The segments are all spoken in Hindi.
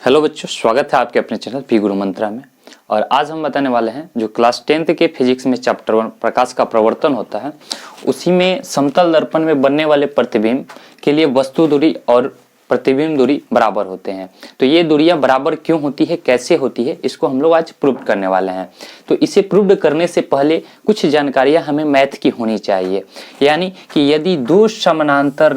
हेलो बच्चों, स्वागत है आपके अपने चैनल पी गुरु मंत्रा में। और आज हम बताने वाले हैं जो क्लास 10th के फिजिक्स में चैप्टर 1 प्रकाश का प्रवर्तन होता है, उसी में समतल दर्पण में बनने वाले प्रतिबिंब के लिए वस्तु दूरी और प्रतिबिंब दूरी बराबर होते हैं। तो ये दूरियां बराबर क्यों होती है, कैसे होती है, इसको हम लोग आज प्रूव करने वाले हैं। तो इसे प्रूव करने से पहले कुछ जानकारियां हमें मैथ की होनी चाहिए। यानी कि यदि दो समानांतर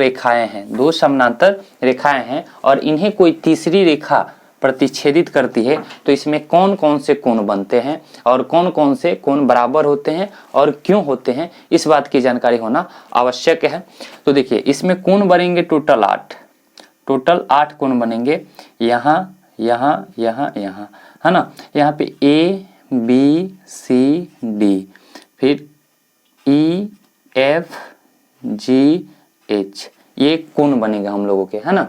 रेखाएं हैं और इन्हें कोई तीसरी रेखा प्रतिच्छेदित करती है, तो इसमें कौन कौन से कोण बनते हैं और कौन कौन से कोण बराबर होते हैं और क्यों होते हैं, इस बात की जानकारी होना आवश्यक है। तो देखिए, इसमें कोण बनेंगे टोटल 8 कोण बनेंगे। यहाँ यहाँ यहाँ यहाँ, है ना। यहाँ पे ए बी सी डी, फिर ई एफ जी एच, ये कोण बनेगा हम लोगों के, है ना।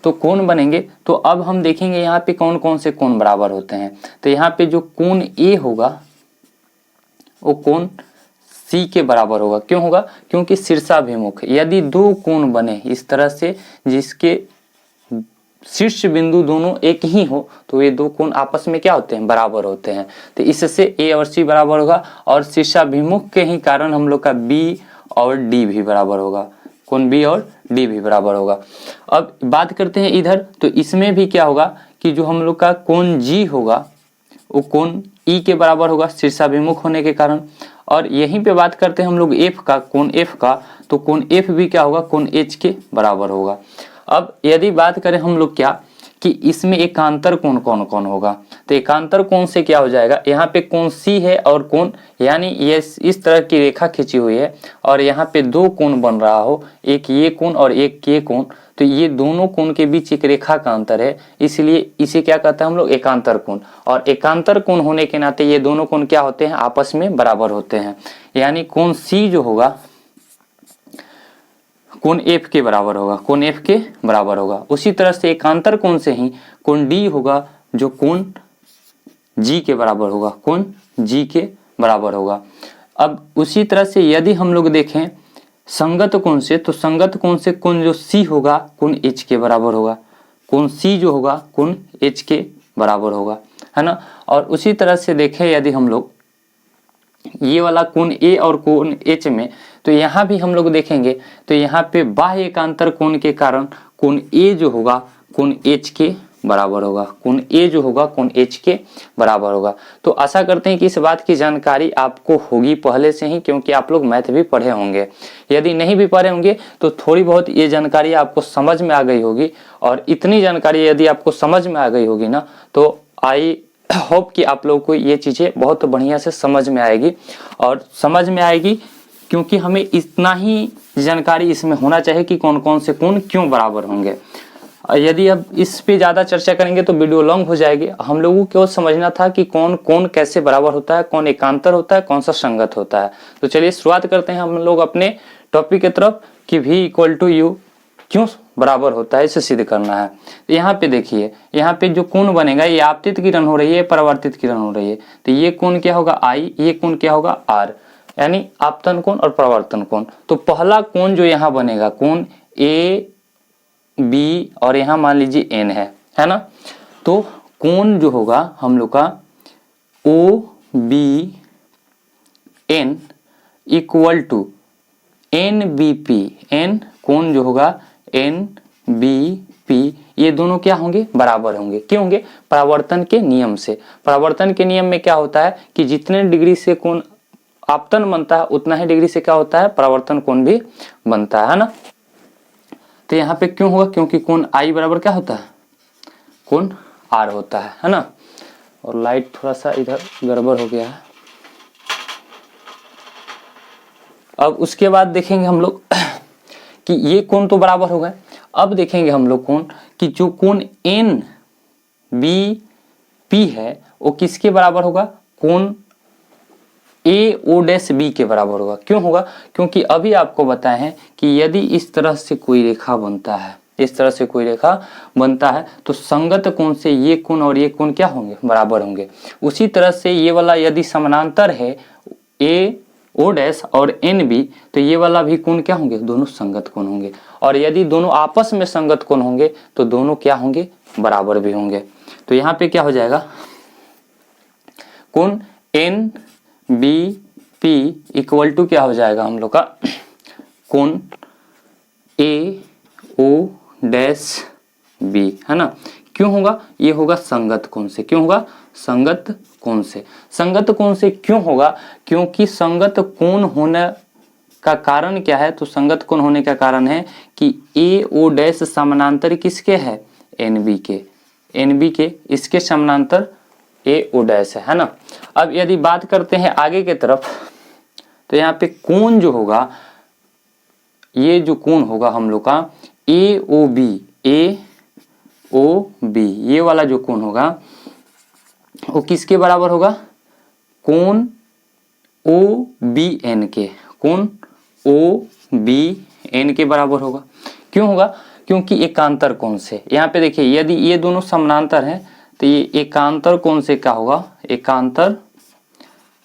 तो कोण बनेंगे, तो अब हम देखेंगे यहाँ पे कौन कौन से कोण बराबर होते हैं। तो यहाँ पे जो कोण ए होगा वो कोण सी के बराबर होगा। क्यों होगा? क्योंकि शीर्षाभिमुख यदि दो कोण बने इस तरह से जिसके शीर्ष बिंदु दोनों एक ही हो, तो ये दो कोण आपस में क्या होते हैं? बराबर होते हैं। तो इससे ए और सी बराबर होगा और शीर्षाभिमुख के ही कारण हम लोग का बी और डी भी बराबर होगा। कोण बी और डी भी बराबर होगा। अब बात करते हैं इधर, तो इसमें भी क्या होगा कि जो हम लोग का कोण जी होगा वो कोण ई के बराबर होगा शीर्षाभिमुख होने के कारण। और यहीं पे बात करते हैं हम लोग एफ का, कोण एफ का, तो कोण एफ भी क्या होगा? कोण एच के बराबर होगा। अब यदि बात करें हम लोग क्या कि इसमें एकांतर कोण कौन कौन होगा, तो एकांतर कोण से क्या हो जाएगा, यहाँ पे कोण सी है और कोण, यानी ये इस तरह की रेखा खींची हुई है और यहाँ पे दो कोण बन रहा हो, एक ये कोण और एक ये कोण, तो ये दोनों कोण के बीच एक रेखा का अंतर है, इसलिए इसे क्या कहते हैं हम लोग? एकांतर कोण। और एकांतर कोण होने के नाते ये दोनों कोण क्या होते हैं? आपस में बराबर होते हैं। यानी कोण सी जो होगा कोण एफ के बराबर होगा, कोण एफ के बराबर होगा। उसी तरह से एकांतर कोण से ही कोण डी होगा जो कोण जी के बराबर होगा, कोण जी के बराबर होगा। अब उसी तरह से यदि हम लोग देखें संगत कोण से, तो संगत कोण से कोण जो सी होगा कोण एच के बराबर होगा, कोण सी जो होगा कोण एच के बराबर होगा, है ना। और उसी तरह से देखें यदि हम लोग ये वाला कोण ए और कोण एच में, तो यहाँ भी हम लोग देखेंगे तो यहाँ पे बाह्य एकांतर कोण के कारण कोण ए जो होगा कोण एच के बराबर होगा, कोण ए जो होगा कोण एच के बराबर होगा। तो आशा करते हैं कि इस बात की जानकारी आपको होगी पहले से ही, क्योंकि आप लोग मैथ भी पढ़े होंगे। यदि नहीं भी पढ़े होंगे तो थोड़ी बहुत ये जानकारी आपको समझ में आ गई होगी। और इतनी जानकारी यदि आपको समझ में आ गई होगी ना, तो आई होप कि आप लोगों को ये चीज़ें बहुत बढ़िया से समझ में आएगी। और समझ में आएगी क्योंकि हमें इतना ही जानकारी इसमें होना चाहिए कि कौन कौन से कोण क्यों बराबर होंगे। यदि अब इस पे ज़्यादा चर्चा करेंगे तो वीडियो लॉन्ग हो जाएगी। हम लोगों को समझना था कि कौन कोण कैसे बराबर होता है, कौन एकांतर होता है, कौन सा संगत होता है। तो चलिए शुरुआत करते हैं हम लोग अपने टॉपिक की तरफ कि V = U क्यों बराबर होता है, इसे सिद्ध करना है। तो यहाँ पे देखिए, यहाँ पे जो कोण बनेगा ये आपतित किरण हो रही है, परावर्तित किरण हो रही है, तो ये कोण क्या होगा? I, ये कोण क्या होगा? R, यानी आपतन कोण और परावर्तन कोण। तो पहला कोण जो यहाँ बनेगा कोण A B और यहाँ मान लीजिए N है ना। तो कोण जो होगा हम लोग का OBN = NBP, N कोण जो होगा NBP, ये दोनों क्या होंगे? बराबर होंगे। क्यों होंगे? परावर्तन के नियम से। परावर्तन के नियम में क्या होता है कि जितने डिग्री से कोण आपतन बनता है उतना ही डिग्री से क्या होता है? परावर्तन कोण भी बनता है ना। तो यहाँ पे क्यों होगा? क्योंकि कोण I बराबर क्या होता है? कोण R होता है ना। और लाइट थोड़ा सा इधर गड़बड़ हो गया है। अब उसके बाद देखेंगे हम लोग कि ये कोण तो बराबर हो गए। अब देखेंगे हम लोग कोण कि जो कोण NBP है वो किसके बराबर होगा? कोण AO'B के बराबर होगा। क्यों होगा? क्योंकि अभी आपको बताए हैं कि यदि इस तरह से कोई रेखा बनता है, इस तरह से कोई रेखा बनता है, तो संगत कोण से ये कोण और ये कोण क्या होंगे? बराबर होंगे। उसी तरह से ये वाला यदि समानांतर है AO' और NB, तो ये वाला भी कोण क्या होंगे? दोनों संगत कोण होंगे। और यदि दोनों आपस में संगत कोण होंगे तो दोनों क्या होंगे? बराबर भी होंगे। तो यहाँ पे क्या हो जाएगा, कोण N B P equal to क्या हो जाएगा हम लोग का, कोण ए ओ डैश बी, है ना। क्यों होगा, ये होगा संगत कोण से। क्यों होगा, संगत कोण से। संगत कोण से क्यों होगा, क्योंकि संगत कोण होने का कारण क्या है, तो संगत कोण होने का कारण है कि ए ओ डैश समानांतर किसके है, एन बी के, एन बी के, इसके समानांतर ए ओ डैश है ना। अब यदि बात करते हैं आगे के तरफ, तो यहाँ पे कोण जो होगा, ये जो कोण होगा हम लोग का ए ओ बी, ए ओ बी, ये वाला जो कोण होगा वो किसके बराबर होगा, कोण ओ बी एन के, कोण ओ बी एन के बराबर होगा। क्यों होगा, क्योंकि एकांतर कोण से। यहाँ पे देखिए यदि ये दोनों समानांतर हैं तो ये एकांतर कोण से क्या होगा, एकांतर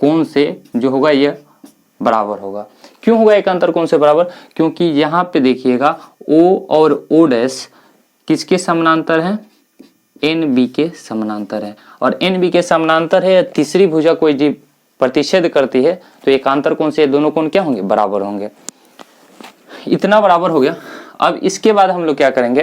कोण से जो होगा ये बराबर होगा। क्यों होगा एकांतर कोण से बराबर, क्योंकि यहाँ पे देखिएगा ओ और ओ डैश किसके समानांतर हैं, एन बी के समानांतर है, और एन बी के समानांतर है, तीसरी भुजा कोई जी प्रतिच्छेद करती है तो एकांतर कोण से दोनों कोण क्या होंगे, बराबर होंगे। इतना बराबर हो गया। अब इसके बाद हम लोग क्या करेंगे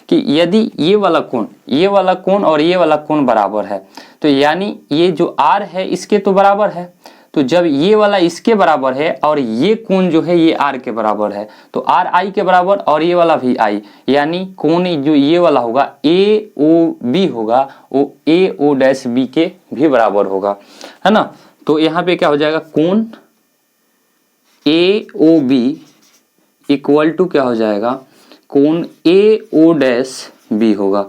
कि यदि ये वाला कोण और ये वाला कोण बराबर है, तो यानी ये जो आर है इसके तो बराबर है, तो जब ये वाला इसके बराबर है और ये कोण जो है ये आर के बराबर है, तो आर आई के बराबर और ये वाला भी आई, यानी कोण जो ये वाला होगा ए ओ बी होगा वो ए ओ डैश बी के भी बराबर होगा, है ना। तो यहाँ पे क्या हो जाएगा, कोण ए ओ बी इक्वल टू क्या हो जाएगा, कोण ए ओ डैश बी होगा।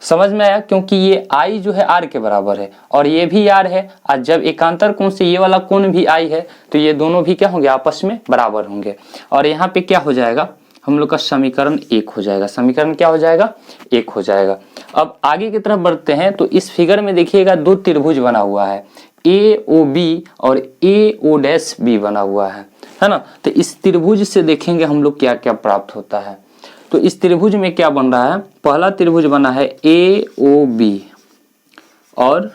समझ में आया, क्योंकि ये आई जो है आर के बराबर है और ये भी आर है, और जब एकांतर कोण से ये वाला कोण भी आई है तो ये दोनों भी क्या होंगे, आपस में बराबर होंगे। और यहाँ पे क्या हो जाएगा, हम लोग का समीकरण एक हो जाएगा। समीकरण क्या हो जाएगा, एक हो जाएगा। अब आगे की तरफ बढ़ते हैं, तो इस फिगर में देखिएगा दो त्रिभुज बना हुआ है, ए ओ बी और ए ओ डैश बी बना हुआ है ना। तो इस त्रिभुज से देखेंगे हम लोग क्या क्या प्राप्त होता है। तो इस त्रिभुज में क्या बन रहा है, पहला त्रिभुज बना है ए ओ बी, और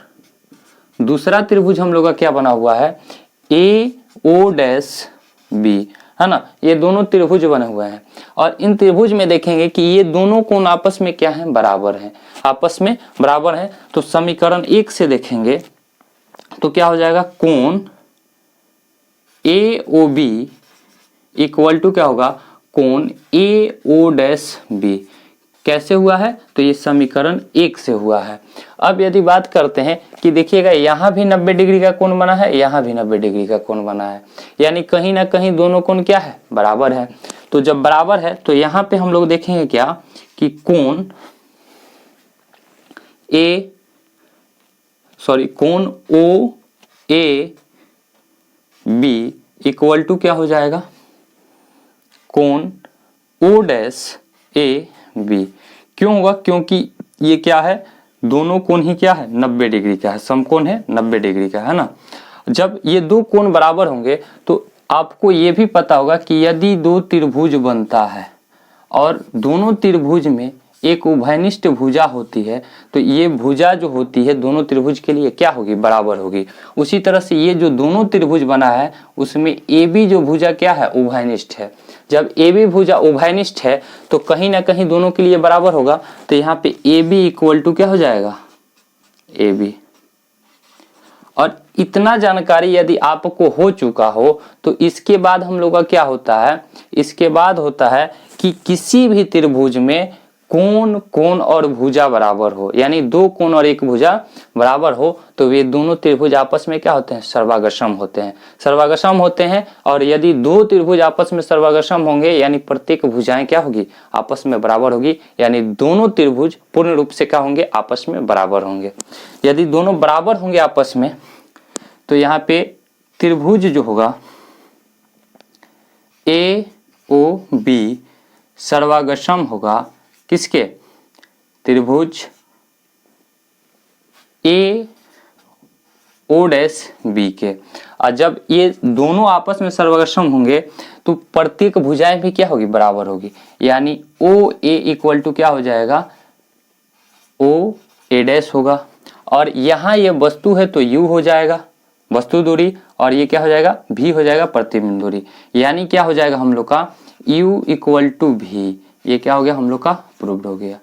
दूसरा त्रिभुज हम लोग का क्या बना हुआ है, ए ओ डैश बी, है ना। ये दोनों त्रिभुज बने हुए हैं, और इन त्रिभुज में देखेंगे कि ये दोनों कोण आपस में क्या है, बराबर हैं, आपस में बराबर हैं। तो समीकरण एक से देखेंगे तो क्या हो जाएगा, कोण ए ओ बी इक्वल टू क्या होगा, कोण ए ओ डैश बी। कैसे हुआ है, तो ये समीकरण एक से हुआ है। अब यदि बात करते हैं कि देखिएगा यहाँ भी 90 डिग्री का कोण बना है, यहाँ भी 90 डिग्री का कोण बना है, यानी कहीं ना कहीं दोनों कोण क्या है, बराबर है। तो जब बराबर है तो यहाँ पे हम लोग देखेंगे क्या कि कोण कोण ओ ए बी इक्वल टू क्या हो जाएगा, कोण ओ डैश ए बी। क्यों होगा, क्योंकि ये क्या है, दोनों कोण ही क्या है, 90 डिग्री का है, समकोण है 90 डिग्री का, है ना। जब ये दो कोण बराबर होंगे तो आपको ये भी पता होगा कि यदि दो त्रिभुज बनता है और दोनों त्रिभुज में एक उभयनिष्ठ भुजा होती है, तो ये भुजा जो होती है दोनों त्रिभुज के लिए क्या होगी, बराबर होगी। उसी तरह से ये जो दोनों त्रिभुज बना है उसमें ए बी जो भुजा क्या है, उभयनिष्ठ है। जब ए बी भुजा उभयनिष्ठ है तो कहीं ना कहीं दोनों के लिए बराबर होगा। तो यहाँ पे ए बी इक्वल टू क्या हो जाएगा, ए बी। और इतना जानकारी यदि आपको हो चुका हो तो इसके बाद हम लोग का क्या होता है, इसके बाद होता है कि किसी भी त्रिभुज में कोण और भुजा बराबर हो, यानी दो कोण और एक भुजा बराबर हो, तो वे दोनों त्रिभुज आपस में क्या होते हैं, सर्वागसम होते हैं, सर्वागसम होते हैं। और यदि दो त्रिभुज आपस में सर्वागसम होंगे यानी प्रत्येक भुजाएं क्या होगी, आपस में बराबर होगी, यानी दोनों त्रिभुज पूर्ण रूप से क्या होंगे, आपस में बराबर होंगे। यदि दोनों बराबर होंगे आपस में तो यहाँ पे त्रिभुज जो होगा ए ओ बी सर्वागसम होगा किसके, त्रिभुज ए ओ डैश बी के। और जब ये दोनों आपस में सर्वागसम होंगे तो प्रत्येक भुजाएं भी क्या होगी, बराबर होगी, यानी ओ ए इक्वल टू क्या हो जाएगा, ओ a डैश होगा, और यहाँ ये वस्तु है तो u हो जाएगा वस्तु दूरी, और ये क्या हो जाएगा v हो जाएगा प्रतिबिंब दूरी। यानी क्या हो जाएगा हम लोग का u इक्वल टू v, ये क्या हो गया हम लोग का प्रूव्ड हो गया,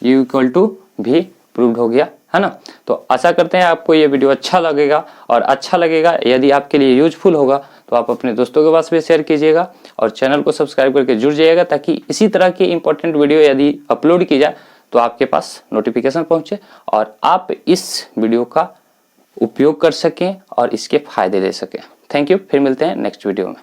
u equal to v proved हो गया, है ना। तो आशा करते हैं आपको ये वीडियो अच्छा लगेगा, और अच्छा लगेगा यदि आपके लिए यूजफुल होगा तो आप अपने दोस्तों के पास भी शेयर कीजिएगा, और चैनल को सब्सक्राइब करके जुड़ जाइएगा, ताकि इसी तरह की इंपॉर्टेंट वीडियो यदि अपलोड की जाए तो आपके पास नोटिफिकेशन पहुंचे और आप इस वीडियो का उपयोग कर सकें और इसके फायदे ले सकें। थैंक यू, फिर मिलते हैं नेक्स्ट वीडियो में।